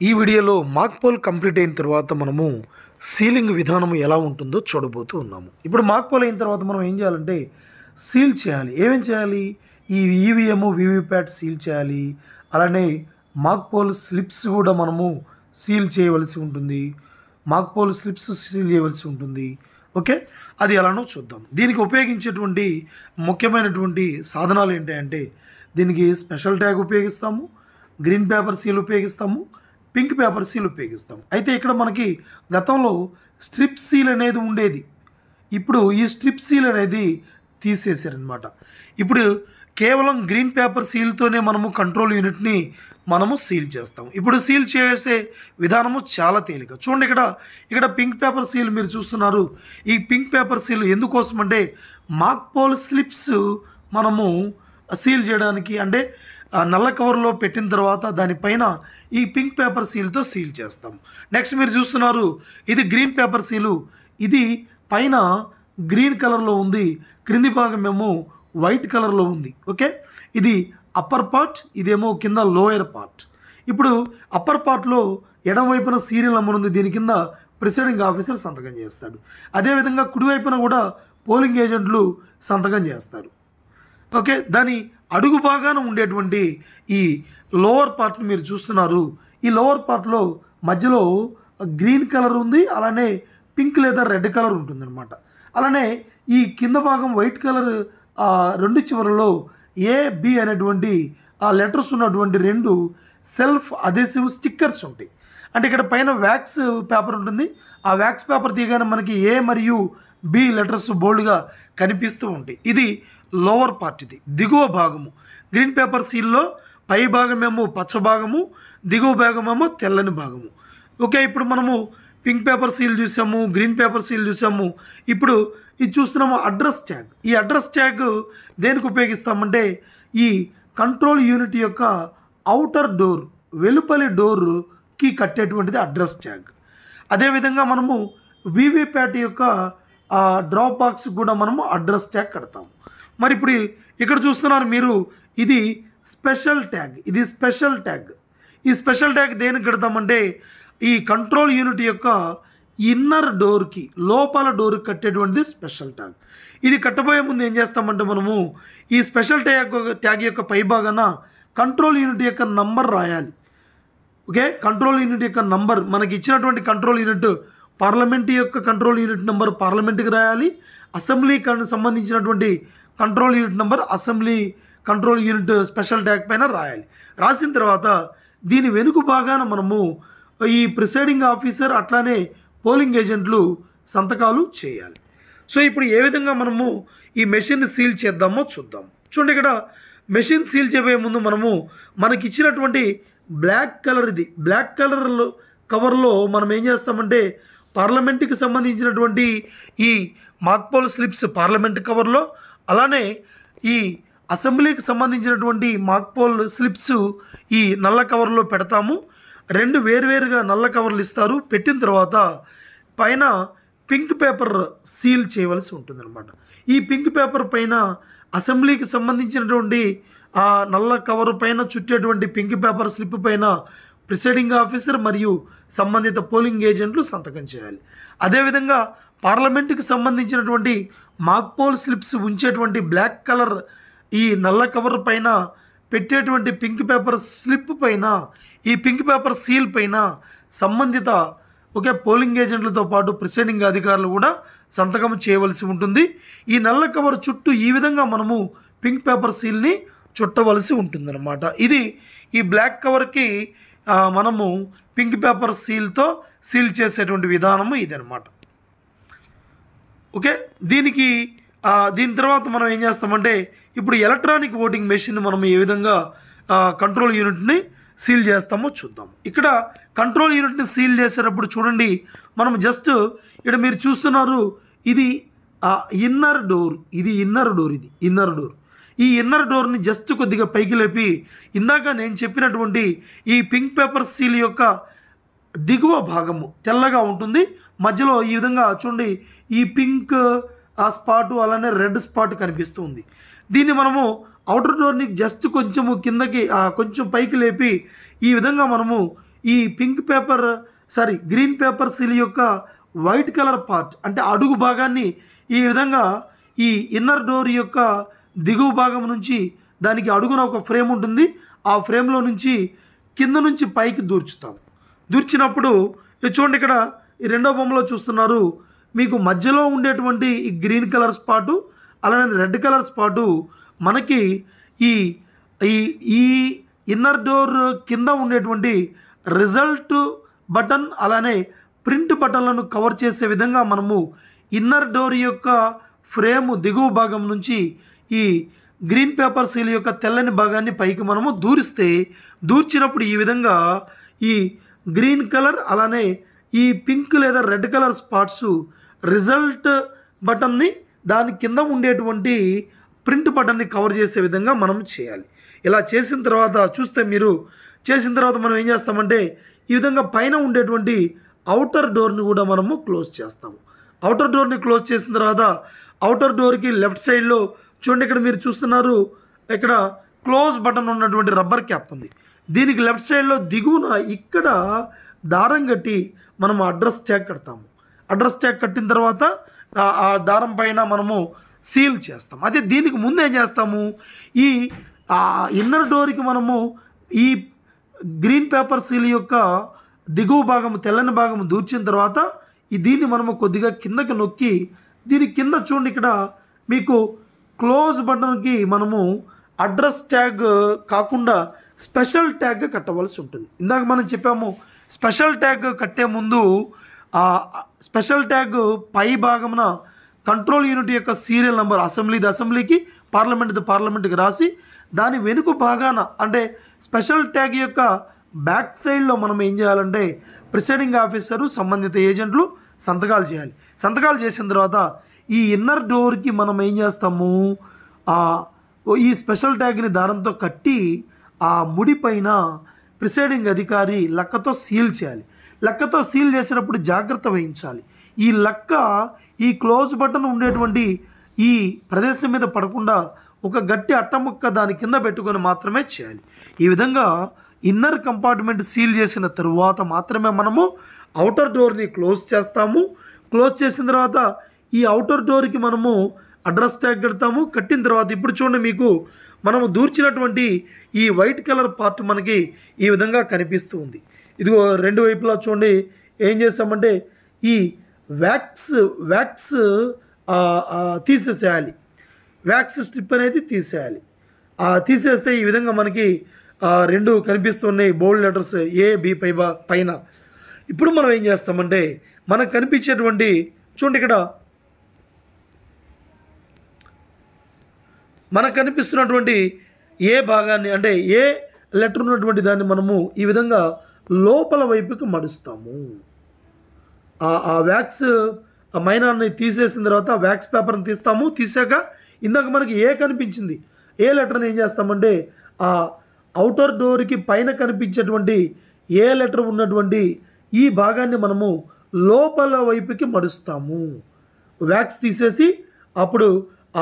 ఈ వీడియోలో mock poll complete అయిన తర్వాత మనము సీలింగ్ విధానం ఎలా ఉంటుందో చూడబోతూ ఉన్నాము. ఇప్పుడు మాక్ పోల్ అయిన తర్వాత మనం ఏం చేయాలంటే సీల్ చేయాలి. ఏమేం చేయాలి? ఈ ఈవీఎం వీవీప్యాట్ సీల్ చేయాలి. అలానే మాక్ పోల్ స్లిప్స్ కూడా మనము సీల్ చేయవలసి ఉంటుంది. మాక్ పోల్ స్లిప్స్ సీల్ చేయవలసి ఉంటుంది. ఓకే, అది ఎలానో చూద్దాం. దీనికి ఉపయోగించేటువంటి ముఖ్యమైనటువంటి సాధనాలు ఏంటంటే దీనికి స్పెషల్ ట్యాగ్ ఉపయోగిస్తాము, గ్రీన్ పేపర్ సీల్ ఉపయోగిస్తాము, పింక్ పేపర్ సీల్ ఉపయోగిస్తాం. అయితే ఇక్కడ మనకి గతంలో స్ట్రిప్ సీల్ అనేది ఉండేది. ఇప్పుడు ఈ స్ట్రిప్ సీల్ అనేది తీసేశారనమాట. ఇప్పుడు కేవలం గ్రీన్ పేపర్ సీల్తోనే మనము కంట్రోల్ యూనిట్ని మనము సీల్ చేస్తాం. ఇప్పుడు సీల్ చేసే విధానము చాలా తేలిక. చూడండి, ఇక్కడ పింక్ పేపర్ సీల్ మీరు చూస్తున్నారు. ఈ పింక్ పేపర్ సీల్ ఎందుకోసం అంటే మాక్ పోల్ స్లిప్స్ మనము సీల్ చేయడానికి, అంటే నల్ల కవర్లో పెట్టిన తర్వాత దానిపైన ఈ పింక్ పేపర్ సీల్తో సీల్ చేస్తాం. నెక్స్ట్ మీరు చూస్తున్నారు, ఇది గ్రీన్ పేపర్ సీలు. ఇది పైన గ్రీన్ కలర్లో ఉంది, క్రింది భాగం ఏమో వైట్ కలర్లో ఉంది. ఓకే, ఇది అప్పర్ పార్ట్, ఇదేమో కింద లోయర్ పార్ట్. ఇప్పుడు అప్పర్ పార్ట్లో ఎడమవైపున సీరియల్ నెంబర్ ఉంది, దీని కింద ప్రిసైడింగ్ ఆఫీసర్ సంతకం చేస్తాడు. అదేవిధంగా కుడివైపున కూడా పోలింగ్ ఏజెంట్లు సంతకం చేస్తారు. ఓకే, దాని అడుగు భాగాన ఉండేటువంటి ఈ లోవర్ పార్ట్ని మీరు చూస్తున్నారు. ఈ లోవర్ పార్ట్లో మధ్యలో గ్రీన్ కలర్ ఉంది, అలానే పింక్ లేదా రెడ్ కలర్ ఉంటుందన్నమాట. అలానే ఈ కింద భాగం వైట్ కలర్ రెండు చివరలో ఏబి అనేటువంటి ఆ లెటర్స్ ఉన్నటువంటి రెండు సెల్ఫ్ అధెసివ్ స్టిక్కర్స్ ఉంటాయి. అంటే ఇక్కడ పైన వ్యాక్స్ పేపర్ ఉంటుంది. ఆ వ్యాక్స్ పేపర్ తీయగానే మనకి ఏ మరియు బి లెటర్స్ బోల్డ్గా కనిపిస్తూ ఉంటాయి. ఇది లోవర్ పార్ట్, ఇది దిగువ భాగము. గ్రీన్ పేపర్ సీల్లో పై భాగమేమో పచ్చ భాగము, దిగువ భాగమేమో తెల్లని భాగము. ఓకే, ఇప్పుడు మనము పింక్ పేపర్ సీల్ చూసాము, గ్రీన్ పేపర్ సీల్ చూసాము. ఇప్పుడు ఇది చూస్తున్నాము అడ్రస్ ట్యాగ్. ఈ అడ్రస్ ట్యాగ్ దేనికి ఉపయోగిస్తామంటే ఈ కంట్రోల్ యూనిట్ యొక్క అవుటర్ డోర్, వెలుపలి డోర్కి కట్టేటువంటిది అడ్రస్ ట్యాగ్. అదేవిధంగా మనము వీవీప్యాట్ యొక్క డ్రాప్ బాక్స్ కూడా మనము అడ్రస్ ట్యాగ్ కడతాము. మరి ఇప్పుడు ఇక్కడ చూస్తున్నారు మీరు, ఇది స్పెషల్ ట్యాగ్. ఇది స్పెషల్ ట్యాగ్. ఈ స్పెషల్ ట్యాగ్ దేనికి కడతామంటే ఈ కంట్రోల్ యూనిట్ యొక్క ఇన్నర్ డోర్కి, లోపల డోర్కి కట్టేటువంటిది స్పెషల్ ట్యాగ్. ఇది కట్టబోయే ముందు ఏం చేస్తామంటే మనము ఈ స్పెషల్ ట్యాగ్ యొక్క పై భాగాన కంట్రోల్ యూనిట్ యొక్క నంబర్ రాయాలి. ఓకే, కంట్రోల్ యూనిట్ యొక్క నంబర్, మనకి ఇచ్చినటువంటి కంట్రోల్ యూనిట్ పార్లమెంట్ యొక్క కంట్రోల్ యూనిట్ నెంబర్ పార్లమెంట్కి రాయాలి. అసెంబ్లీకి సంబంధించినటువంటి control unit number assembly control unit special tag పైన రాయాలి. రాసిన తర్వాత దీని వెనుక భాగాన మనము ఈ ప్రిసైడింగ్ ఆఫీసర్ అట్లానే పోలింగ్ ఏజెంట్లు సంతకాలు చేయాలి. సో ఇప్పుడు ఏ విధంగా మనము ఈ మెషిన్ని సీల్ చేద్దామో చూద్దాం. చూడండి, ఇక్కడ మెషిన్ సీల్ చేయబోయే ముందు మనకి ఇచ్చినటువంటి బ్లాక్ కలర్, ఇది బ్లాక్ కలర్ కవర్లో మనం ఏం చేస్తామంటే పార్లమెంట్కి సంబంధించినటువంటి ఈ మాక్ పోల్ స్లిప్స్ పార్లమెంట్ కవర్లో, అలానే ఈ అసెంబ్లీకి సంబంధించినటువంటి మాక్ పోల్ స్లిప్స్ ఈ నల్ల కవర్లో పెడతాము. రెండు వేరువేరుగా నల్ల కవర్లు ఇస్తారు. పెట్టిన తర్వాత పైన పింక్ పేపర్ సీల్ చేయవలసి ఉంటుందన్నమాట. ఈ పింక్ పేపర్ పైన అసెంబ్లీకి సంబంధించినటువంటి ఆ నల్ల కవర్ పైన చుట్టేటువంటి పింక్ పేపర్ స్లిప్ పైన ప్రిసైడింగ్ ఆఫీసర్ మరియు సంబంధిత పోలింగ్ ఏజెంట్లు సంతకం చేయాలి. అదేవిధంగా పార్లమెంటుకి సంబంధించినటువంటి మాక్ పోల్ స్లిప్స్ ఉంచేటువంటి బ్లాక్ కలర్ ఈ నల్ల కవర్ పైన పెట్టేటువంటి పింక్ పేపర్ స్లిప్ పైన, ఈ పింక్ పేపర్ సీల్ పైన సంబంధిత పోలింగ్ ఏజెంట్లతో పాటు ప్రిసైడింగ్ అధికారులు కూడా సంతకం చేయవలసి ఉంటుంది. ఈ నల్ల కవర్ చుట్టూ ఈ విధంగా మనము పింక్ పేపర్ సీల్ని చుట్టవలసి ఉంటుందన్నమాట. ఇది ఈ బ్లాక్ కవర్కి మనము పింక్ పేపర్ సీల్తో సీల్ చేసేటువంటి విధానము ఇదనమాట. ఓకే, దీని తర్వాత మనం ఏం చేస్తామంటే ఇప్పుడు ఎలక్ట్రానిక్ ఓటింగ్ మెషిన్ మనం ఏ విధంగా కంట్రోల్ యూనిట్ని సీల్ చేస్తామో చూద్దాం. ఇక్కడ కంట్రోల్ యూనిట్ని సీల్ చేసేటప్పుడు చూడండి, మనం జస్ట్ ఇక్కడ మీరు చూస్తున్నారు, ఇది ఇన్నర్ డోర్, ఇది ఇన్నర్ డోర్, ఇది ఇన్నర్ డోర్. ఈ ఇన్నర్ డోర్ని జస్ట్ కొద్దిగా పైకి లేపి ఇందాక నేను చెప్పినటువంటి ఈ పింక్ పేపర్ సీల్ యొక్క దిగువ భాగము తెల్లగా ఉంటుంది. మధ్యలో ఈ విధంగా చూడండి, ఈ పింక్ స్పాటు అలానే రెడ్ స్పాట్ కనిపిస్తుంది. దీన్ని మనము అవుటర్ డోర్ని జస్ట్ కొంచెము కిందకి కొంచెం పైకి లేపి ఈ విధంగా మనము ఈ గ్రీన్ పేపర్ సీల్ యొక్క వైట్ కలర్ పార్ట్ అంటే అడుగు భాగాన్ని ఈ విధంగా ఈ ఇన్నర్ డోర్ యొక్క దిగువ భాగం నుంచి దానికి అడుగున ఒక ఫ్రేమ్ ఉంటుంది, ఆ ఫ్రేమ్లో నుంచి కింద నుంచి పైకి దూర్చినప్పుడు చూడండి, ఇక్కడ ఈ రెండో బొమ్మలో చూస్తున్నారు, మీకు మధ్యలో ఉండేటువంటి ఈ గ్రీన్ కలర్ స్పాటు అలానే రెడ్ కలర్ స్పాటు మనకి ఈ ఈ ఇన్నర్ డోర్ కింద ఉండేటువంటి రిజల్ట్ బటన్ అలానే ప్రింట్ బటన్లను కవర్ చేసే విధంగా మనము ఇన్నర్ డోర్ యొక్క ఫ్రేమ్ దిగువ భాగం నుంచి ఈ గ్రీన్ పేపర్ సీల్ యొక్క తెల్లని భాగాన్ని పైకి మనము దూర్చినప్పుడు ఈ విధంగా ఈ గ్రీన్ కలర్ అలానే ఈ పింక్ లేదా రెడ్ కలర్ స్పాట్స్ రిజల్ట్ బటన్ని దాని కింద ఉండేటువంటి ప్రింట్ బటన్ని కవర్ చేసే విధంగా మనం చేయాలి. ఇలా చేసిన తర్వాత మనం ఏం చేస్తామంటే ఈ విధంగా పైన ఉండేటువంటి అవుటర్ డోర్ని కూడా మనము క్లోజ్ చేస్తాము. అవుటర్ డోర్ని క్లోజ్ చేసిన తర్వాత అవుటర్ డోర్కి లెఫ్ట్ సైడ్లో చూడండి, ఇక్కడ మీరు చూస్తున్నారు, ఇక్కడ క్లోజ్ బటన్ ఉన్నటువంటి రబ్బర్ క్యాప్ ఉంది. దీనికి లెఫ్ట్ సైడ్లో దిగువన ఇక్కడ దారం కట్టి మనం అడ్రస్ ట్యాగ్ కడతాము. అడ్రస్ ట్యాగ్ కట్టిన తర్వాత ఆ దారం పైన మనము సీల్ చేస్తాం. అదే దీనికి ముందు ఏం చేస్తాము, ఈ ఇన్నర్ డోర్కి మనము ఈ గ్రీన్ పేపర్ సీల్ యొక్క దిగువ భాగము తెల్లని భాగము దూర్చిన తర్వాత దీన్ని మనము కొద్దిగా కిందకి నొక్కి దీని కింద చూడండి, ఇక్కడ మీకు క్లోజ్ బటన్కి మనము అడ్రస్ ట్యాగ్ కాకుండా స్పెషల్ ట్యాగ్ కట్టవలసి ఉంటుంది. ఇందాక మనం చెప్పాము, స్పెషల్ ట్యాగ్ కట్టే ముందు ఆ స్పెషల్ ట్యాగ్ పై భాగమున కంట్రోల్ యూనిట్ యొక్క సీరియల్ నెంబర్ అసెంబ్లీకి పార్లమెంట్కి రాసి దాని వెనుక భాగాన అంటే స్పెషల్ ట్యాగ్ యొక్క బ్యాక్ సైడ్లో మనం ఏం చేయాలంటే ప్రిసైడింగ్ ఆఫీసరు సంబంధిత ఏజెంట్లు సంతకాలు చేయాలి. సంతకాలు చేసిన తర్వాత ఈ ఇన్నర్ డోర్కి మనం ఏం చేస్తాము, ఈ స్పెషల్ ట్యాగ్ని దారంతో కట్టి ఆ ముడి పైన ప్రిసైడింగ్ అధికారి లక్కతో సీల్ చేయాలి. లక్కతో సీల్ చేసినప్పుడు జాగ్రత్త వహించాలి. ఈ లక్క ఈ క్లోజ్ బటన్ ఉండేటువంటి ఈ ప్రదేశం మీద పడకుండా ఒక గట్టి అట్టముక్క దాని కింద పెట్టుకొని మాత్రమే చేయాలి. ఈ విధంగా ఇన్నర్ కంపార్ట్మెంట్ సీల్ చేసిన తరువాత మాత్రమే మనము అవుటర్ డోర్ని క్లోజ్ చేస్తాము. క్లోజ్ చేసిన తర్వాత ఈ అవుటర్ డోర్కి మనము అడ్రస్ ట్యాగ్ కడతాము. కట్టిన తర్వాత ఇప్పుడు చూడండి, మీకు మనము దూర్చినటువంటి ఈ వైట్ కలర్ పార్ట్ మనకి ఈ విధంగా కనిపిస్తూ ఉంది. ఇదిగో రెండు వైపులా చూడండి, ఏం చేస్తామంటే ఈ వ్యాక్స్ తీసేసేయాలి. వ్యాక్స్ స్ట్రిప్ అనేది తీసేయాలి. తీసేస్తే ఈ విధంగా మనకి రెండు కనిపిస్తున్నాయి బోల్డ్ లెటర్స్ A, B పైన. ఇప్పుడు మనం ఏం చేస్తామంటే మనకు కనిపించేటువంటి చూడండి, ఇక్కడ మనకు కనిపిస్తున్నటువంటి ఏ భాగాన్ని అంటే ఏ లెటర్ ఉన్నటువంటి దాన్ని మనము ఈ విధంగా లోపల వైపుకి మడుస్తాము. ఆ వ్యాక్స్ మైనాన్ని తీసేసిన తర్వాత వ్యాక్స్ పేపర్ని తీసాక ఇందాక మనకి ఏ కనిపించింది, ఏ లెటర్ని ఏం చేస్తామంటే ఆ అవుటర్ డోర్కి పైన కనిపించేటువంటి ఏ లెటర్ ఉన్నటువంటి ఈ భాగాన్ని మనము లోపల వైపుకి మడుస్తాము. వ్యాక్స్ తీసేసి అప్పుడు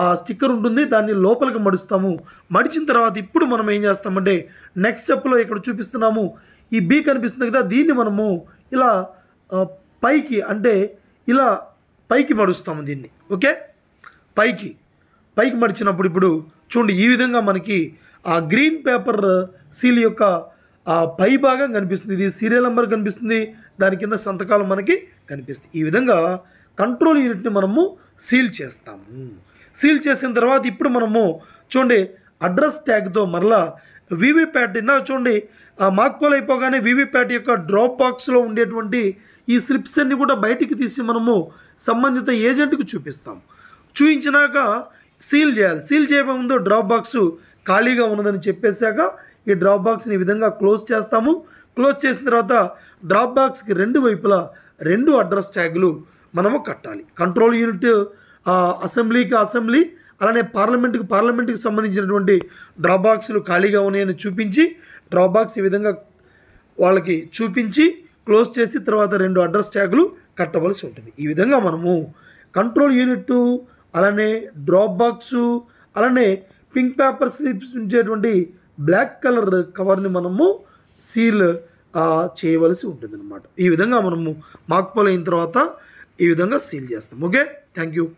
ఆ స్టిక్కర్ ఉంటుంది, దాన్ని లోపలికి మడుస్తాము. మడిచిన తర్వాత ఇప్పుడు మనం ఏం చేస్తామంటే నెక్స్ట్ స్టెప్లో ఇక్కడ చూపిస్తున్నాము, ఈ B కనిపిస్తుంది కదా, దీన్ని మనము ఇలా పైకి అంటే ఇలా పైకి మడుస్తాము దీన్ని. ఓకే, పైకి మడిచినప్పుడు ఇప్పుడు చూడండి, ఈ విధంగా మనకి ఆ గ్రీన్ పేపర్ సీల్ యొక్క పై భాగం కనిపిస్తుంది. ఇది సీరియల్ నెంబర్ కనిపిస్తుంది, దాని కింద సంతకాలు మనకి కనిపిస్తాయి. ఈ విధంగా కంట్రోల్ యూనిట్ని మనము సీల్ చేస్తాము. సీల్ చేసిన తర్వాత ఇప్పుడు మనము చూడండి అడ్రస్ ట్యాగ్తో మరలా వీవీప్యాట్ ఇందాక చూడండి మాక్పోల్ అయిపోగానే వీవీప్యాట్ యొక్క డ్రాప్ బాక్స్లో ఉండేటువంటి ఈ స్లిప్స్ అన్ని కూడా బయటికి తీసి మనము సంబంధిత ఏజెంట్కి చూపిస్తాం. చూపించినాక సీల్ చేయాలి. సీల్ చేయబోయే ముందు డ్రాప్ బాక్స్ ఖాళీగా ఉన్నదని చెప్పేశాక ఈ డ్రాప్ బాక్స్ని ఈ విధంగా క్లోజ్ చేస్తాము. క్లోజ్ చేసిన తర్వాత డ్రాప్ బాక్స్కి రెండు వైపులా రెండు అడ్రస్ ట్యాగులు మనము కట్టాలి. కంట్రోల్ యూనిట్ అసెంబ్లీ అలానే పార్లమెంట్కి సంబంధించినటువంటి డ్రాప్ బాక్సులు ఖాళీగా ఉన్నాయని చూపించి డ్రాప్ బాక్స్ ఈ విధంగా వాళ్ళకి చూపించి క్లోజ్ చేసి తర్వాత రెండు అడ్రస్ ట్యాగులు కట్టవలసి ఉంటుంది. ఈ విధంగా మనము కంట్రోల్ యూనిట్ అలానే డ్రాప్ బాక్సు అలానే పింక్ పేపర్ స్లిప్స్ ఉంచేటువంటి బ్లాక్ కలర్ కవర్ని మనము సీల్ చేయవలసి ఉంటుందన్నమాట. ఈ విధంగా మనము మాక్ పోల్ అయిన తర్వాత ఈ విధంగా సీల్ చేస్తాం. Okay, thank you.